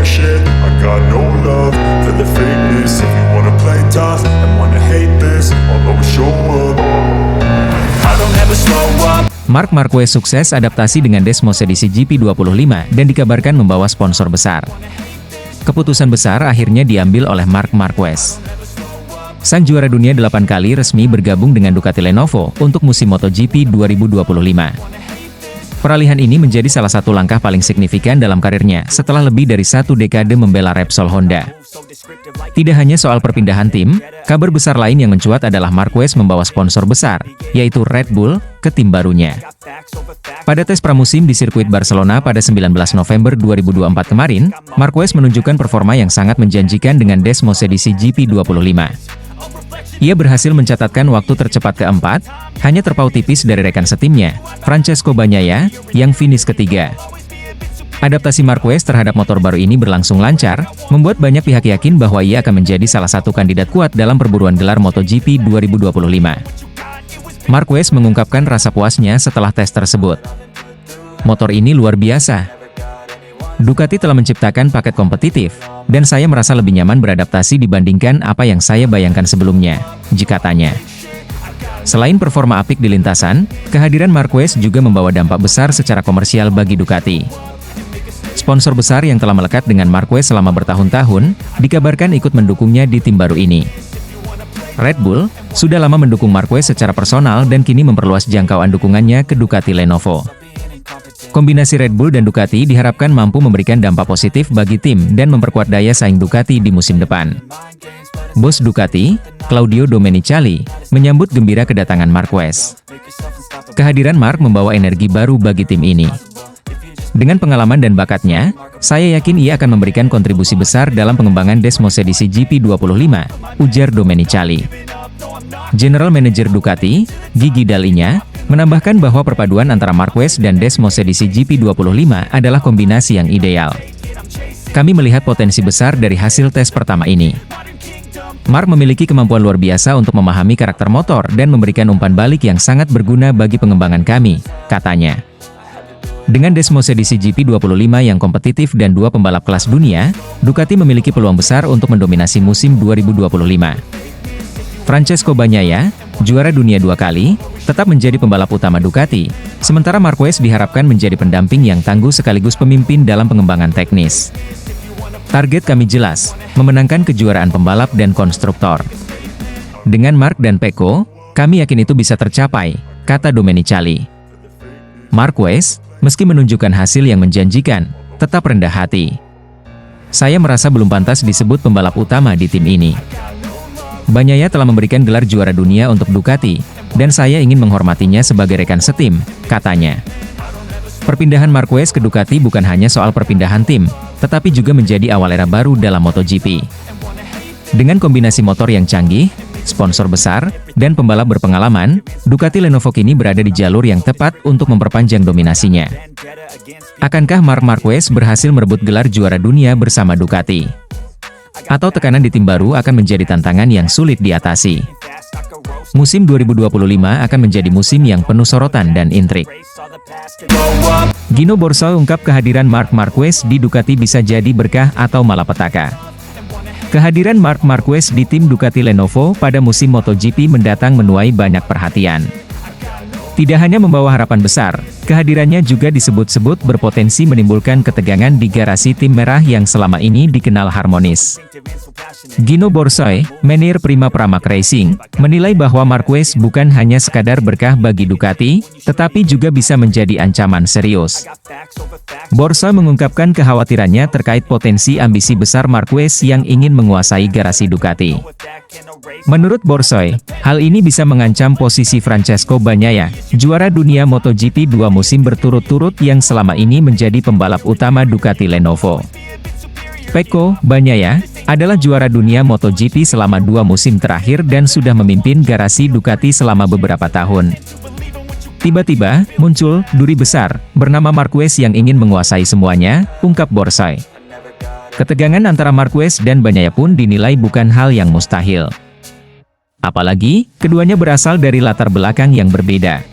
shit. I got no love for the fakeness. If you wanna play tough and wanna hate this, I'll always show up. I don't ever slow up. Marc Marquez sukses adaptasi dengan Desmosedici GP25 dan dikabarkan membawa sponsor besar. Keputusan besar akhirnya diambil oleh Marc Marquez. Sang juara dunia 8 kali resmi bergabung dengan Ducati Lenovo untuk musim MotoGP 2025. Peralihan ini menjadi salah satu langkah paling signifikan dalam karirnya setelah lebih dari 1 dekade membela Repsol Honda. Tidak hanya soal perpindahan tim, kabar besar lain yang mencuat adalah Marquez membawa sponsor besar, yaitu Red Bull, ke tim barunya. Pada tes pramusim di sirkuit Barcelona pada 19 November 2024 kemarin, Marquez menunjukkan performa yang sangat menjanjikan dengan Desmosedici GP25. Ia berhasil mencatatkan waktu tercepat keempat, hanya terpaut tipis dari rekan setimnya, Francesco Bagnaia, yang finish ketiga. Adaptasi Marquez terhadap motor baru ini berlangsung lancar, membuat banyak pihak yakin bahwa ia akan menjadi salah satu kandidat kuat dalam perburuan gelar MotoGP 2025. Marquez mengungkapkan rasa puasnya setelah tes tersebut. Motor ini luar biasa. Ducati telah menciptakan paket kompetitif, dan saya merasa lebih nyaman beradaptasi dibandingkan apa yang saya bayangkan sebelumnya, katanya. Selain performa apik di lintasan, kehadiran Marquez juga membawa dampak besar secara komersial bagi Ducati. Sponsor besar yang telah melekat dengan Marquez selama bertahun-tahun, dikabarkan ikut mendukungnya di tim baru ini. Red Bull sudah lama mendukung Marquez secara personal dan kini memperluas jangkauan dukungannya ke Ducati Lenovo. Kombinasi Red Bull dan Ducati diharapkan mampu memberikan dampak positif bagi tim dan memperkuat daya saing Ducati di musim depan. Bos Ducati, Claudio Domenicali, menyambut gembira kedatangan Marquez. Kehadiran Marc membawa energi baru bagi tim ini. Dengan pengalaman dan bakatnya, saya yakin ia akan memberikan kontribusi besar dalam pengembangan Desmosedici GP25, ujar Domenicali. General Manager Ducati, Gigi Dall'Igna, menambahkan bahwa perpaduan antara Marquez dan Desmosedici GP25 adalah kombinasi yang ideal. Kami melihat potensi besar dari hasil tes pertama ini. Marc memiliki kemampuan luar biasa untuk memahami karakter motor dan memberikan umpan balik yang sangat berguna bagi pengembangan kami, katanya. Dengan Desmosedici GP25 yang kompetitif dan 2 pembalap kelas dunia, Ducati memiliki peluang besar untuk mendominasi musim 2025. Francesco Bagnaia, juara dunia 2 kali, tetap menjadi pembalap utama Ducati, sementara Marquez diharapkan menjadi pendamping yang tangguh sekaligus pemimpin dalam pengembangan teknis. Target kami jelas, memenangkan kejuaraan pembalap dan konstruktor. Dengan Marc dan Pecco, kami yakin itu bisa tercapai, kata Domenicali. Marquez, meski menunjukkan hasil yang menjanjikan, tetap rendah hati. Saya merasa belum pantas disebut pembalap utama di tim ini. Bagnaia telah memberikan gelar juara dunia untuk Ducati, dan saya ingin menghormatinya sebagai rekan setim, katanya. Perpindahan Marquez ke Ducati bukan hanya soal perpindahan tim, tetapi juga menjadi awal era baru dalam MotoGP. Dengan kombinasi motor yang canggih, sponsor besar, dan pembalap berpengalaman, Ducati Lenovo kini berada di jalur yang tepat untuk memperpanjang dominasinya. Akankah Marc Marquez berhasil merebut gelar juara dunia bersama Ducati? Atau tekanan di tim baru akan menjadi tantangan yang sulit diatasi? Musim 2025 akan menjadi musim yang penuh sorotan dan intrik. Gino Borso ungkap kehadiran Marc Marquez di Ducati bisa jadi berkah atau malapetaka. Kehadiran Marc Marquez di tim Ducati Lenovo pada musim MotoGP mendatang menuai banyak perhatian. Tidak hanya membawa harapan besar, kehadirannya juga disebut-sebut berpotensi menimbulkan ketegangan di garasi tim merah yang selama ini dikenal harmonis. Gino Borsoy, manajer Prima Pramac Racing, menilai bahwa Marquez bukan hanya sekadar berkah bagi Ducati, tetapi juga bisa menjadi ancaman serius. Borsoy mengungkapkan kekhawatirannya terkait potensi ambisi besar Marquez yang ingin menguasai garasi Ducati. Menurut Borsoy, hal ini bisa mengancam posisi Francesco Bagnaia, juara dunia MotoGP 2 musim berturut-turut yang selama ini menjadi pembalap utama Ducati Lenovo. Pecco Bagnaia adalah juara dunia MotoGP selama 2 musim terakhir dan sudah memimpin garasi Ducati selama beberapa tahun. Tiba-tiba, muncul duri besar, bernama Marquez yang ingin menguasai semuanya, ungkap Borsoy. Ketegangan antara Marquez dan Bagnaia pun dinilai bukan hal yang mustahil. Apalagi, keduanya berasal dari latar belakang yang berbeda.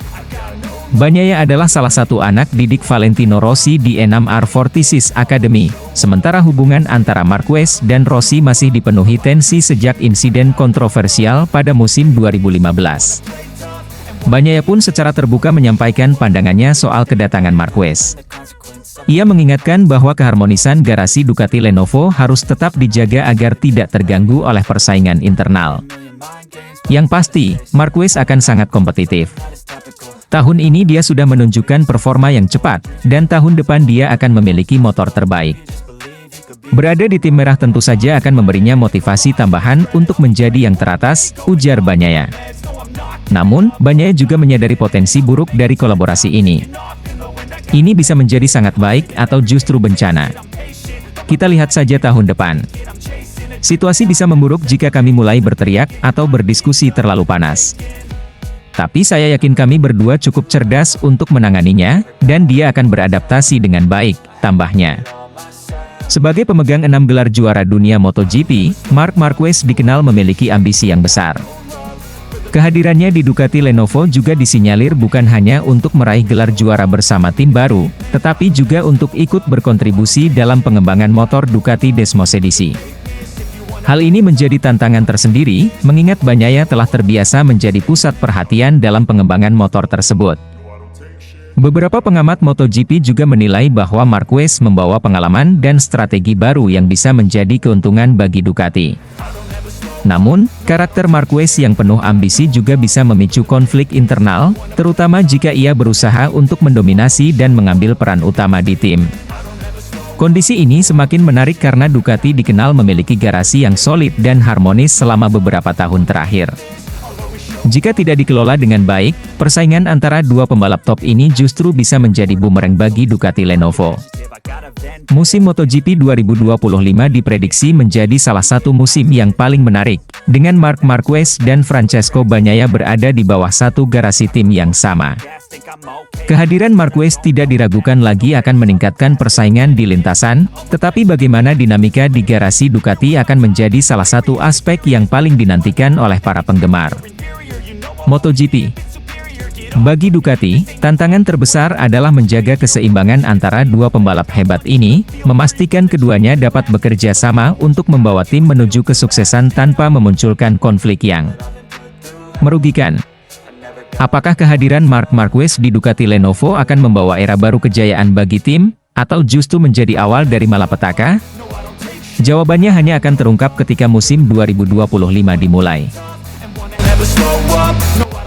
Bagnaia adalah salah satu anak didik Valentino Rossi di 6R46 Academy, sementara hubungan antara Marquez dan Rossi masih dipenuhi tensi sejak insiden kontroversial pada musim 2015. Bagnaia pun secara terbuka menyampaikan pandangannya soal kedatangan Marquez. Ia mengingatkan bahwa keharmonisan garasi Ducati Lenovo harus tetap dijaga agar tidak terganggu oleh persaingan internal. Yang pasti, Marquez akan sangat kompetitif. Tahun ini dia sudah menunjukkan performa yang cepat, dan tahun depan dia akan memiliki motor terbaik. Berada di tim merah tentu saja akan memberinya motivasi tambahan untuk menjadi yang teratas, ujar Bagnaia. Namun, Bagnaia juga menyadari potensi buruk dari kolaborasi ini. Ini bisa menjadi sangat baik atau justru bencana. Kita lihat saja tahun depan. Situasi bisa memburuk jika kami mulai berteriak atau berdiskusi terlalu panas. Tapi saya yakin kami berdua cukup cerdas untuk menanganinya, dan dia akan beradaptasi dengan baik, tambahnya. Sebagai pemegang 6 gelar juara dunia MotoGP, Marc Marquez dikenal memiliki ambisi yang besar. Kehadirannya di Ducati Lenovo juga disinyalir bukan hanya untuk meraih gelar juara bersama tim baru, tetapi juga untuk ikut berkontribusi dalam pengembangan motor Ducati Desmosedici. Hal ini menjadi tantangan tersendiri, mengingat Bagnaia telah terbiasa menjadi pusat perhatian dalam pengembangan motor tersebut. Beberapa pengamat MotoGP juga menilai bahwa Marquez membawa pengalaman dan strategi baru yang bisa menjadi keuntungan bagi Ducati. Namun, karakter Marquez yang penuh ambisi juga bisa memicu konflik internal, terutama jika ia berusaha untuk mendominasi dan mengambil peran utama di tim. Kondisi ini semakin menarik karena Ducati dikenal memiliki garasi yang solid dan harmonis selama beberapa tahun terakhir. Jika tidak dikelola dengan baik, persaingan antara dua pembalap top ini justru bisa menjadi bumerang bagi Ducati Lenovo. Musim MotoGP 2025 diprediksi menjadi salah satu musim yang paling menarik, dengan Marc Marquez dan Francesco Bagnaia berada di bawah satu garasi tim yang sama. Kehadiran Marquez tidak diragukan lagi akan meningkatkan persaingan di lintasan, tetapi bagaimana dinamika di garasi Ducati akan menjadi salah satu aspek yang paling dinantikan oleh para penggemar MotoGP. Bagi Ducati, tantangan terbesar adalah menjaga keseimbangan antara dua pembalap hebat ini, memastikan keduanya dapat bekerja sama untuk membawa tim menuju kesuksesan tanpa memunculkan konflik yang merugikan. Apakah kehadiran Marc Marquez di Ducati Lenovo akan membawa era baru kejayaan bagi tim, atau justru menjadi awal dari malapetaka? Jawabannya hanya akan terungkap ketika musim 2025 dimulai.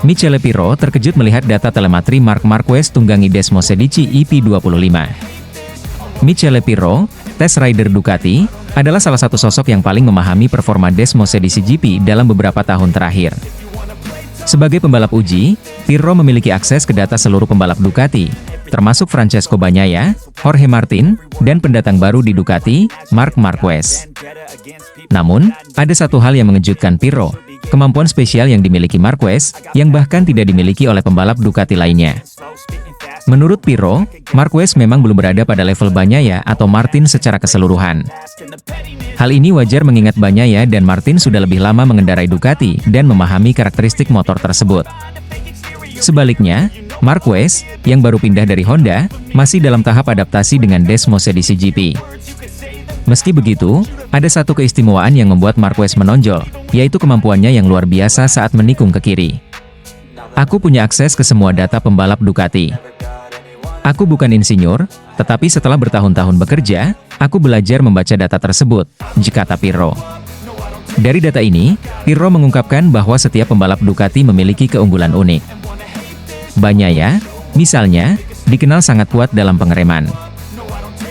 Michele Pirro terkejut melihat data telemetri Marc Marquez tunggangi Desmosedici EP25. Michele Pirro, test rider Ducati, adalah salah satu sosok yang paling memahami performa Desmosedici GP dalam beberapa tahun terakhir. Sebagai pembalap uji, Pirro memiliki akses ke data seluruh pembalap Ducati, termasuk Francesco Bagnaia, Jorge Martin, dan pendatang baru di Ducati, Marc Marquez. Namun, ada satu hal yang mengejutkan Pirro, kemampuan spesial yang dimiliki Marquez, yang bahkan tidak dimiliki oleh pembalap Ducati lainnya. Menurut Pirro, Marquez memang belum berada pada level Bagnaia atau Martin secara keseluruhan. Hal ini wajar mengingat Bagnaia dan Martin sudah lebih lama mengendarai Ducati dan memahami karakteristik motor tersebut. Sebaliknya, Marquez, yang baru pindah dari Honda, masih dalam tahap adaptasi dengan Desmosedici GP. Meski begitu, ada satu keistimewaan yang membuat Marquez menonjol, yaitu kemampuannya yang luar biasa saat menikung ke kiri. Aku punya akses ke semua data pembalap Ducati. Aku bukan insinyur, tetapi setelah bertahun-tahun bekerja, aku belajar membaca data tersebut, kata Pirro. Dari data ini, Pirro mengungkapkan bahwa setiap pembalap Ducati memiliki keunggulan unik. Bagnaia, misalnya, dikenal sangat kuat dalam pengereman.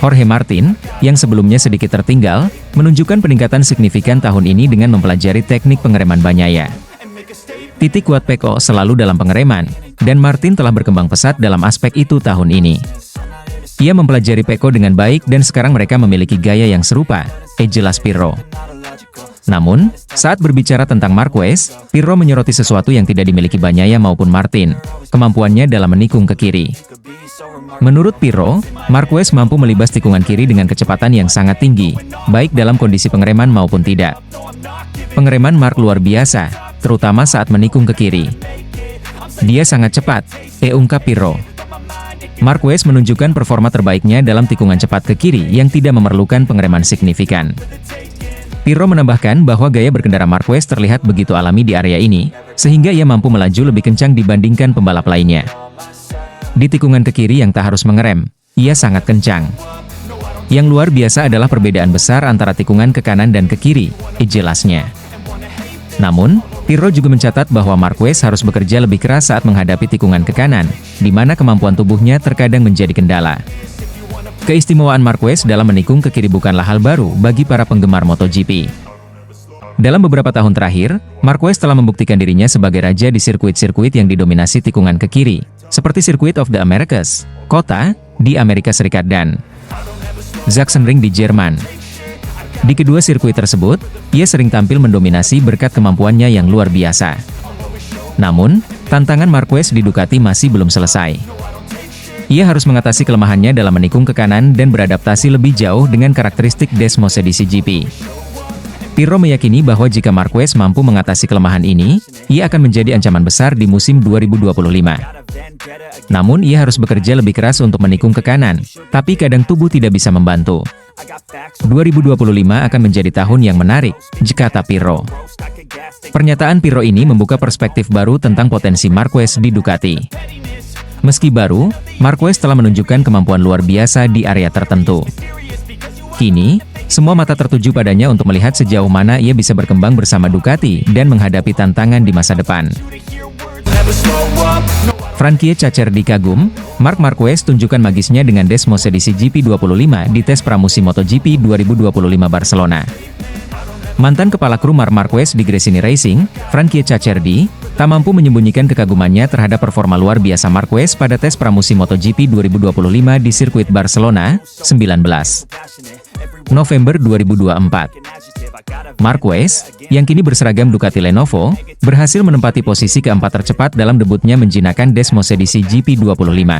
Jorge Martin, yang sebelumnya sedikit tertinggal, menunjukkan peningkatan signifikan tahun ini dengan mempelajari teknik pengereman Bagnaia. Titik kuat Pecco selalu dalam pengereman, dan Martin telah berkembang pesat dalam aspek itu tahun ini. Ia mempelajari Pecco dengan baik dan sekarang mereka memiliki gaya yang serupa, jelas Pirro. Namun, saat berbicara tentang Marquez, Pirro menyoroti sesuatu yang tidak dimiliki Bagnaia maupun Martin, kemampuannya dalam menikung ke kiri. Menurut Pirro, Marquez mampu melibas tikungan kiri dengan kecepatan yang sangat tinggi, baik dalam kondisi pengereman maupun tidak. Pengereman Marc luar biasa, terutama saat menikung ke kiri. Dia sangat cepat, ungkap Pirro. Marquez menunjukkan performa terbaiknya dalam tikungan cepat ke kiri yang tidak memerlukan pengereman signifikan. Pirro menambahkan bahwa gaya berkendara Marquez terlihat begitu alami di area ini, sehingga ia mampu melaju lebih kencang dibandingkan pembalap lainnya. Di tikungan ke kiri yang tak harus mengerem, ia sangat kencang. Yang luar biasa adalah perbedaan besar antara tikungan ke kanan dan ke kiri, jelasnya. Namun, Pirro juga mencatat bahwa Marquez harus bekerja lebih keras saat menghadapi tikungan ke kanan, di mana kemampuan tubuhnya terkadang menjadi kendala. Keistimewaan Marquez dalam menikung ke kiri bukanlah hal baru bagi para penggemar MotoGP. Dalam beberapa tahun terakhir, Marquez telah membuktikan dirinya sebagai raja di sirkuit-sirkuit yang didominasi tikungan ke kiri, seperti Circuit of the Americas, Kota, di Amerika Serikat dan Sachsenring di Jerman. Di kedua sirkuit tersebut, ia sering tampil mendominasi berkat kemampuannya yang luar biasa. Namun, tantangan Marquez di Ducati masih belum selesai. Ia harus mengatasi kelemahannya dalam menikung ke kanan dan beradaptasi lebih jauh dengan karakteristik Desmosedici GP. Pirro meyakini bahwa jika Marquez mampu mengatasi kelemahan ini, ia akan menjadi ancaman besar di musim 2025. Namun ia harus bekerja lebih keras untuk menikung ke kanan, tapi kadang tubuh tidak bisa membantu. 2025 akan menjadi tahun yang menarik, kata Pirro. Pernyataan Pirro ini membuka perspektif baru tentang potensi Marquez di Ducati. Meski baru, Marquez telah menunjukkan kemampuan luar biasa di area tertentu. Kini, semua mata tertuju padanya untuk melihat sejauh mana ia bisa berkembang bersama Ducati dan menghadapi tantangan di masa depan. Frankie Cacerdi kagum, Marc Marquez tunjukkan magisnya dengan Desmosedici GP25 di tes pramusim MotoGP 2025 Barcelona. Mantan kepala kru Marc Marquez di Gresini Racing, Frankie Cacerdi, tak mampu menyembunyikan kekagumannya terhadap performa luar biasa Marquez pada tes pramusim MotoGP 2025 di sirkuit Barcelona, 19 November 2024. Marquez, yang kini berseragam Ducati Lenovo, berhasil menempati posisi keempat tercepat dalam debutnya menjinakkan Desmosedici GP25.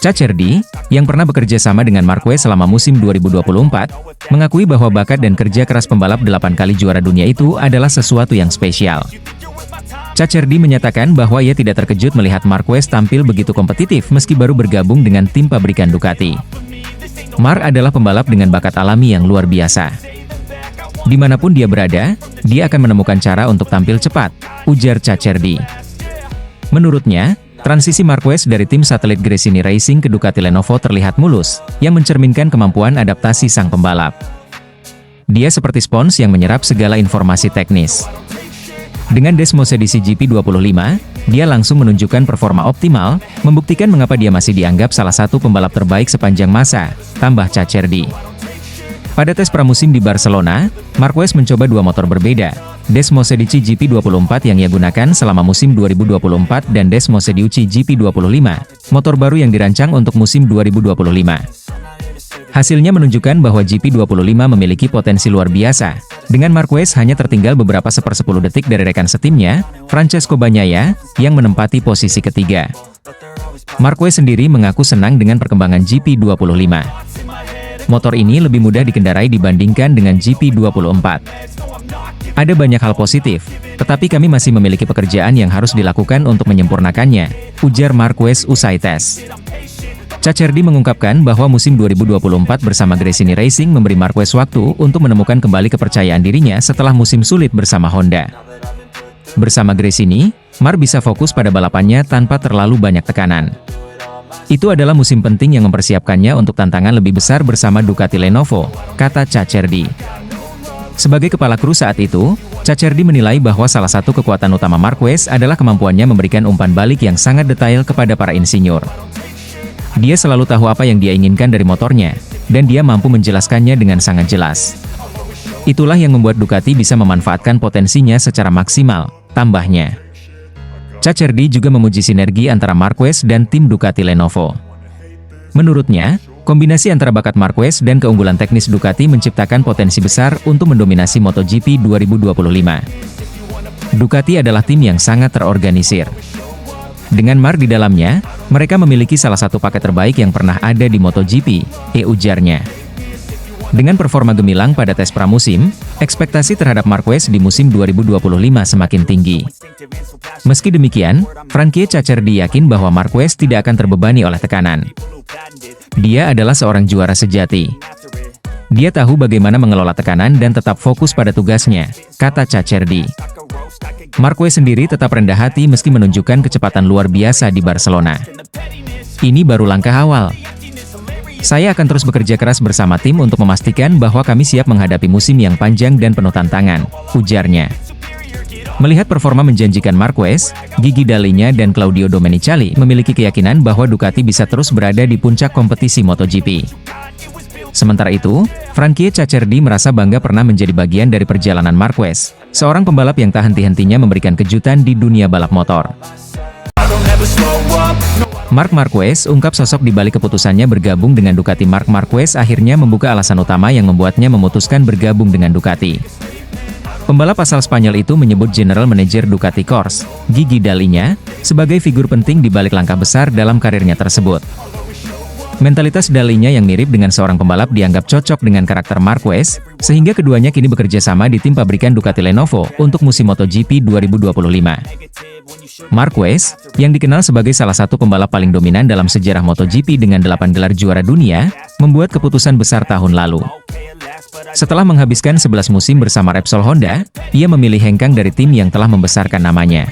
Cacerdi, yang pernah bekerja sama dengan Marquez selama musim 2024, mengakui bahwa bakat dan kerja keras pembalap 8 kali juara dunia itu adalah sesuatu yang spesial. Cacerdi menyatakan bahwa ia tidak terkejut melihat Marquez tampil begitu kompetitif meski baru bergabung dengan tim pabrikan Ducati. Marc adalah pembalap dengan bakat alami yang luar biasa. Dimanapun dia berada, dia akan menemukan cara untuk tampil cepat, ujar Cacerdi. Menurutnya, transisi Marquez dari tim satelit Gresini Racing ke Ducati Lenovo terlihat mulus, yang mencerminkan kemampuan adaptasi sang pembalap. Dia seperti spons yang menyerap segala informasi teknis. Dengan Desmosedici GP25, dia langsung menunjukkan performa optimal, membuktikan mengapa dia masih dianggap salah satu pembalap terbaik sepanjang masa, tambah Cacerdi. Pada tes pramusim di Barcelona, Marquez mencoba dua motor berbeda, Desmosedici GP24 yang ia gunakan selama musim 2024 dan Desmosedici GP25, motor baru yang dirancang untuk musim 2025. Hasilnya menunjukkan bahwa GP25 memiliki potensi luar biasa, dengan Marquez hanya tertinggal beberapa 1/10 detik dari rekan setimnya, Francesco Bagnaia, yang menempati posisi ketiga. Marquez sendiri mengaku senang dengan perkembangan GP25. Motor ini lebih mudah dikendarai dibandingkan dengan GP24. Ada banyak hal positif, tetapi kami masih memiliki pekerjaan yang harus dilakukan untuk menyempurnakannya, ujar Marquez usai tes. Cacerdi mengungkapkan bahwa musim 2024 bersama Gresini Racing memberi Marquez waktu untuk menemukan kembali kepercayaan dirinya setelah musim sulit bersama Honda. Bersama Gresini, Marc bisa fokus pada balapannya tanpa terlalu banyak tekanan. Itu adalah musim penting yang mempersiapkannya untuk tantangan lebih besar bersama Ducati Lenovo, kata Cacerdi. Sebagai kepala kru saat itu, Cacerdi menilai bahwa salah satu kekuatan utama Marquez adalah kemampuannya memberikan umpan balik yang sangat detail kepada para insinyur. Dia selalu tahu apa yang dia inginkan dari motornya, dan dia mampu menjelaskannya dengan sangat jelas. Itulah yang membuat Ducati bisa memanfaatkan potensinya secara maksimal, tambahnya. Cacerdi juga memuji sinergi antara Marquez dan tim Ducati Lenovo. Menurutnya, kombinasi antara bakat Marquez dan keunggulan teknis Ducati menciptakan potensi besar untuk mendominasi MotoGP 2025. Ducati adalah tim yang sangat terorganisir. Dengan Marc di dalamnya, mereka memiliki salah satu paket terbaik yang pernah ada di MotoGP, ujarnya. Dengan performa gemilang pada tes pramusim, ekspektasi terhadap Marquez di musim 2025 semakin tinggi. Meski demikian, Frankie Cacerdi yakin bahwa Marquez tidak akan terbebani oleh tekanan. Dia adalah seorang juara sejati. Dia tahu bagaimana mengelola tekanan dan tetap fokus pada tugasnya, kata Cacerdi. Marquez sendiri tetap rendah hati meski menunjukkan kecepatan luar biasa di Barcelona. Ini baru langkah awal. Saya akan terus bekerja keras bersama tim untuk memastikan bahwa kami siap menghadapi musim yang panjang dan penuh tantangan, ujarnya. Melihat performa menjanjikan Marquez, Gigi Dall'Igna dan Claudio Domenicali memiliki keyakinan bahwa Ducati bisa terus berada di puncak kompetisi MotoGP. Sementara itu, Frankie Cacerdi merasa bangga pernah menjadi bagian dari perjalanan Marquez, seorang pembalap yang tak henti-hentinya memberikan kejutan di dunia balap motor. Marc Marquez ungkap sosok di balik keputusannya bergabung dengan Ducati. Marc Marquez akhirnya membuka alasan utama yang membuatnya memutuskan bergabung dengan Ducati. Pembalap asal Spanyol itu menyebut General Manager Ducati Corse, Gigi Dall'Igna, sebagai figur penting di balik langkah besar dalam karirnya tersebut. Mentalitas Dall'Igna yang mirip dengan seorang pembalap dianggap cocok dengan karakter Marquez, sehingga keduanya kini bekerja sama di tim pabrikan Ducati Lenovo untuk musim MotoGP 2025. Marquez, yang dikenal sebagai salah satu pembalap paling dominan dalam sejarah MotoGP dengan 8 gelar juara dunia, membuat keputusan besar tahun lalu. Setelah menghabiskan 11 musim bersama Repsol Honda, ia memilih hengkang dari tim yang telah membesarkan namanya.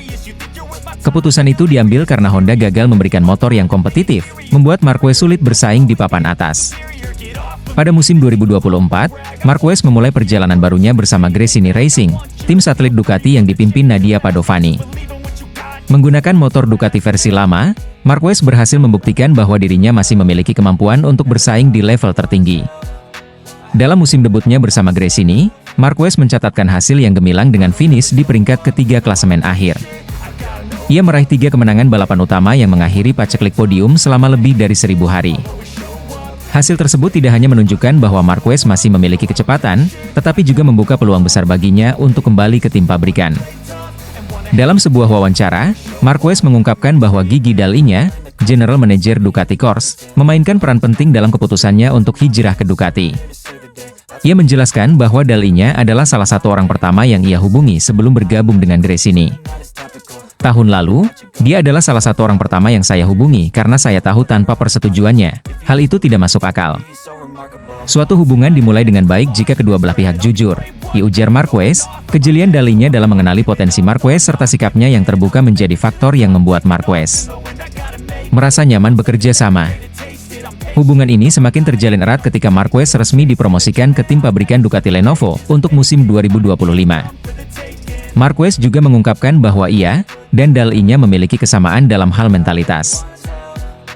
Keputusan itu diambil karena Honda gagal memberikan motor yang kompetitif, membuat Marquez sulit bersaing di papan atas. Pada musim 2024, Marquez memulai perjalanan barunya bersama Gresini Racing, tim satelit Ducati yang dipimpin Nadia Padovani. Menggunakan motor Ducati versi lama, Marquez berhasil membuktikan bahwa dirinya masih memiliki kemampuan untuk bersaing di level tertinggi. Dalam musim debutnya bersama Gresini, Marquez mencatatkan hasil yang gemilang dengan finish di peringkat ketiga klasemen akhir. Ia meraih 3 kemenangan balapan utama yang mengakhiri paceklik podium selama lebih dari 1000 hari. Hasil tersebut tidak hanya menunjukkan bahwa Marquez masih memiliki kecepatan, tetapi juga membuka peluang besar baginya untuk kembali ke tim pabrikan. Dalam sebuah wawancara, Marquez mengungkapkan bahwa Gigi Dall'Igna, General Manager Ducati Corse, memainkan peran penting dalam keputusannya untuk hijrah ke Ducati. Ia menjelaskan bahwa Dall'Igna adalah salah satu orang pertama yang ia hubungi sebelum bergabung dengan Gresini. Tahun lalu, dia adalah salah satu orang pertama yang saya hubungi karena saya tahu tanpa persetujuannya, hal itu tidak masuk akal. Suatu hubungan dimulai dengan baik jika kedua belah pihak jujur, ujar Marquez. Kejelian Dall'Igna dalam mengenali potensi Marquez serta sikapnya yang terbuka menjadi faktor yang membuat Marquez merasa nyaman bekerja sama. Hubungan ini semakin terjalin erat ketika Marquez resmi dipromosikan ke tim pabrikan Ducati Lenovo untuk musim 2025. Marquez juga mengungkapkan bahwa ia dan Dall'Igna memiliki kesamaan dalam hal mentalitas.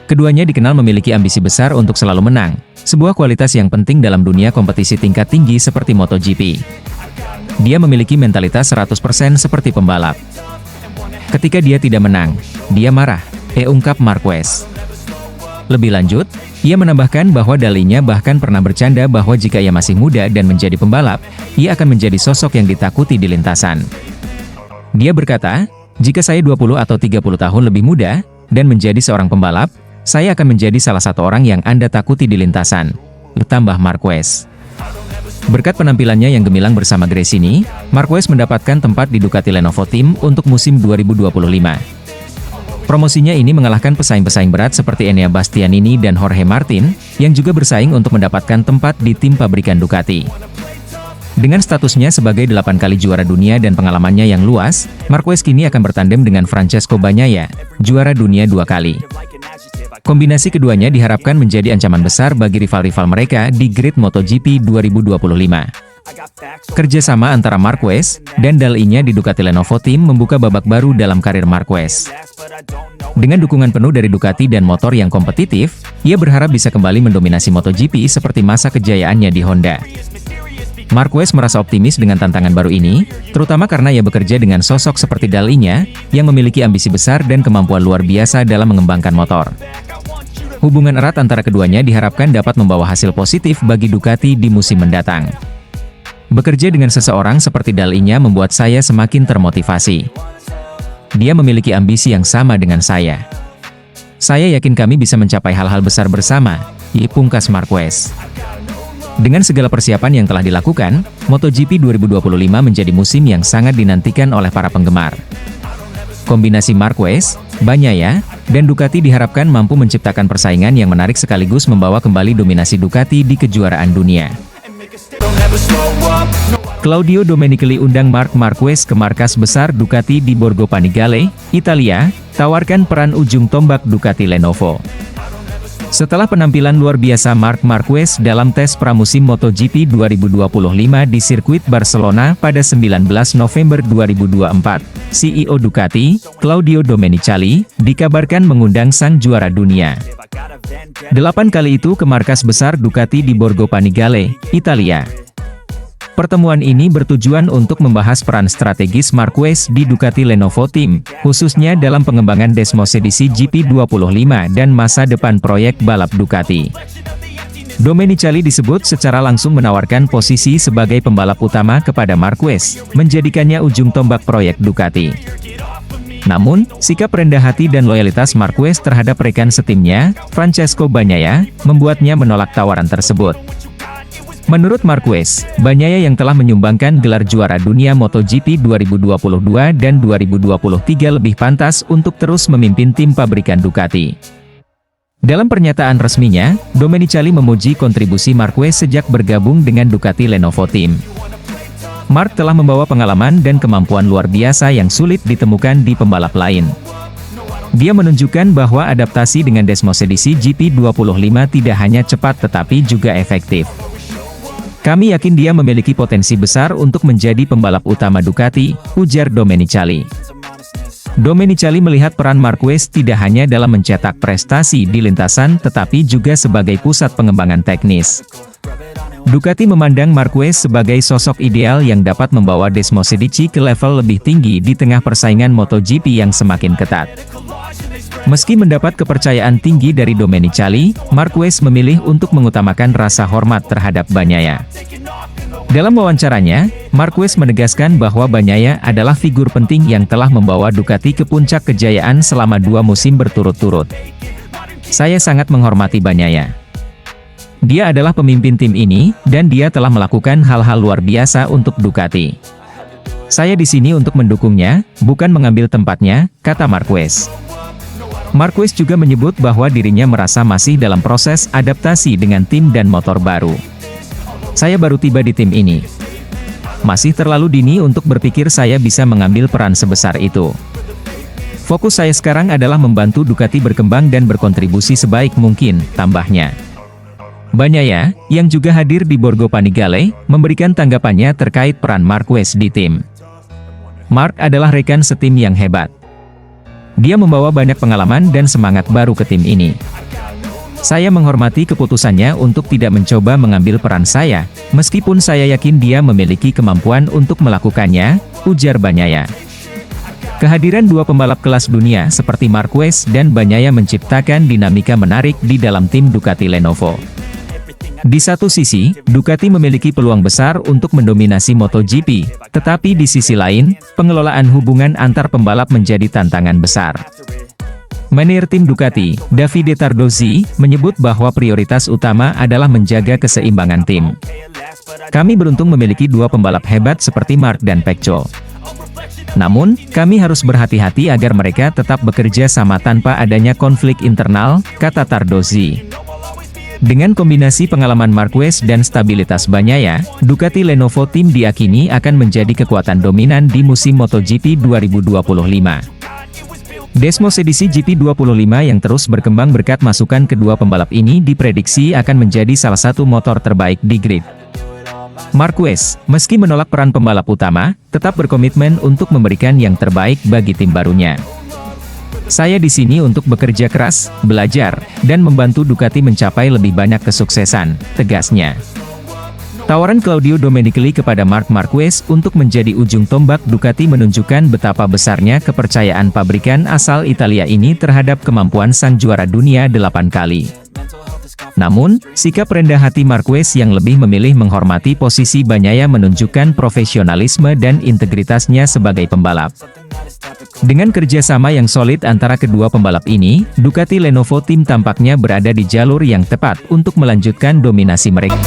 Keduanya dikenal memiliki ambisi besar untuk selalu menang, sebuah kualitas yang penting dalam dunia kompetisi tingkat tinggi seperti MotoGP. Dia memiliki mentalitas 100% seperti pembalap. Ketika dia tidak menang, dia marah, ungkap Marquez. Lebih lanjut, ia menambahkan bahwa Dall'Igna bahkan pernah bercanda bahwa jika ia masih muda dan menjadi pembalap, ia akan menjadi sosok yang ditakuti di lintasan. Dia berkata, "Jika saya 20 atau 30 tahun lebih muda, dan menjadi seorang pembalap, saya akan menjadi salah satu orang yang Anda takuti di lintasan," tambah Marquez. Berkat penampilannya yang gemilang bersama Gresini, Marquez mendapatkan tempat di Ducati Lenovo Team untuk musim 2025. Promosinya ini mengalahkan pesaing-pesaing berat seperti Enea Bastianini dan Jorge Martin, yang juga bersaing untuk mendapatkan tempat di tim pabrikan Ducati. Dengan statusnya sebagai 8 kali juara dunia dan pengalamannya yang luas, Marquez kini akan bertandem dengan Francesco Bagnaia, juara dunia 2 kali. Kombinasi keduanya diharapkan menjadi ancaman besar bagi rival-rival mereka di grid MotoGP 2025. Kerjasama antara Marquez dan Dall'Igna di Ducati Lenovo Team membuka babak baru dalam karir Marquez. Dengan dukungan penuh dari Ducati dan motor yang kompetitif, ia berharap bisa kembali mendominasi MotoGP seperti masa kejayaannya di Honda. Marquez merasa optimis dengan tantangan baru ini, terutama karena ia bekerja dengan sosok seperti Dall'Igna, yang memiliki ambisi besar dan kemampuan luar biasa dalam mengembangkan motor. Hubungan erat antara keduanya diharapkan dapat membawa hasil positif bagi Ducati di musim mendatang. Bekerja dengan seseorang seperti Dall'Igna membuat saya semakin termotivasi. Dia memiliki ambisi yang sama dengan saya. Saya yakin kami bisa mencapai hal-hal besar bersama, pungkas Marquez. Dengan segala persiapan yang telah dilakukan, MotoGP 2025 menjadi musim yang sangat dinantikan oleh para penggemar. Kombinasi Marquez, Bagnaia, dan Ducati diharapkan mampu menciptakan persaingan yang menarik sekaligus membawa kembali dominasi Ducati di kejuaraan dunia. Claudio Domenicali undang Marc Marquez ke markas besar Ducati di Borgo Panigale, Italia, tawarkan peran ujung tombak Ducati Lenovo. Setelah penampilan luar biasa Marc Marquez dalam tes pramusim MotoGP 2025 di sirkuit Barcelona pada 19 November 2024, CEO Ducati, Claudio Domenicali, dikabarkan mengundang sang juara dunia 8 kali itu ke markas besar Ducati di Borgo Panigale, Italia. Pertemuan ini bertujuan untuk membahas peran strategis Marquez di Ducati Lenovo Team, khususnya dalam pengembangan Desmos edisi GP25 dan masa depan proyek balap Ducati. Domenicali disebut secara langsung menawarkan posisi sebagai pembalap utama kepada Marquez, menjadikannya ujung tombak proyek Ducati. Namun, sikap rendah hati dan loyalitas Marquez terhadap rekan setimnya, Francesco Bagnaia, membuatnya menolak tawaran tersebut. Menurut Marquez, Bagnaia yang telah menyumbangkan gelar juara dunia MotoGP 2022 dan 2023 lebih pantas untuk terus memimpin tim pabrikan Ducati. Dalam pernyataan resminya, Domenicali memuji kontribusi Marquez sejak bergabung dengan Ducati Lenovo Team. Marc telah membawa pengalaman dan kemampuan luar biasa yang sulit ditemukan di pembalap lain. Dia menunjukkan bahwa adaptasi dengan Desmos edisi GP25 tidak hanya cepat tetapi juga efektif. Kami yakin dia memiliki potensi besar untuk menjadi pembalap utama Ducati, ujar Domenicali. Domenicali melihat peran Marquez tidak hanya dalam mencetak prestasi di lintasan tetapi juga sebagai pusat pengembangan teknis. Ducati memandang Marquez sebagai sosok ideal yang dapat membawa Desmos edisi ke level lebih tinggi di tengah persaingan MotoGP yang semakin ketat. Meski mendapat kepercayaan tinggi dari Domenicali, Marquez memilih untuk mengutamakan rasa hormat terhadap Bagnaia. Dalam wawancaranya, Marquez menegaskan bahwa Bagnaia adalah figur penting yang telah membawa Ducati ke puncak kejayaan selama 2 musim berturut-turut. Saya sangat menghormati Bagnaia. Dia adalah pemimpin tim ini, dan dia telah melakukan hal-hal luar biasa untuk Ducati. Saya di sini untuk mendukungnya, bukan mengambil tempatnya, kata Marquez. Marquez juga menyebut bahwa dirinya merasa masih dalam proses adaptasi dengan tim dan motor baru. Saya baru tiba di tim ini. Masih terlalu dini untuk berpikir saya bisa mengambil peran sebesar itu. Fokus saya sekarang adalah membantu Ducati berkembang dan berkontribusi sebaik mungkin, tambahnya. Bagnaia, yang juga hadir di Borgo Panigale, memberikan tanggapannya terkait peran Marquez di tim. Marc adalah rekan setim yang hebat. Dia membawa banyak pengalaman dan semangat baru ke tim ini. Saya menghormati keputusannya untuk tidak mencoba mengambil peran saya, meskipun saya yakin dia memiliki kemampuan untuk melakukannya, ujar Bagnaia. Kehadiran 2 pembalap kelas dunia seperti Marquez dan Bagnaia menciptakan dinamika menarik di dalam tim Ducati Lenovo. Di satu sisi, Ducati memiliki peluang besar untuk mendominasi MotoGP, tetapi di sisi lain, pengelolaan hubungan antar pembalap menjadi tantangan besar. Manajer tim Ducati, Davide Tardozzi, menyebut bahwa prioritas utama adalah menjaga keseimbangan tim. Kami beruntung memiliki 2 pembalap hebat seperti Marc dan Pecco. Namun, kami harus berhati-hati agar mereka tetap bekerja sama tanpa adanya konflik internal, kata Tardozzi. Dengan kombinasi pengalaman Marquez dan stabilitas Bagnaia, Ducati Lenovo Team diyakini akan menjadi kekuatan dominan di musim MotoGP 2025. Desmos edisi GP25 yang terus berkembang berkat masukan kedua pembalap ini diprediksi akan menjadi salah satu motor terbaik di grid. Marquez, meski menolak peran pembalap utama, tetap berkomitmen untuk memberikan yang terbaik bagi tim barunya. Saya di sini untuk bekerja keras, belajar, dan membantu Ducati mencapai lebih banyak kesuksesan, tegasnya. Tawaran Claudio Domenicali kepada Marc Marquez untuk menjadi ujung tombak Ducati menunjukkan betapa besarnya kepercayaan pabrikan asal Italia ini terhadap kemampuan sang juara dunia 8 kali. Namun, sikap rendah hati Marquez yang lebih memilih menghormati posisi Bagnaia menunjukkan profesionalisme dan integritasnya sebagai pembalap. Dengan kerjasama yang solid antara kedua pembalap ini, Ducati Lenovo Team tampaknya berada di jalur yang tepat untuk melanjutkan dominasi mereka.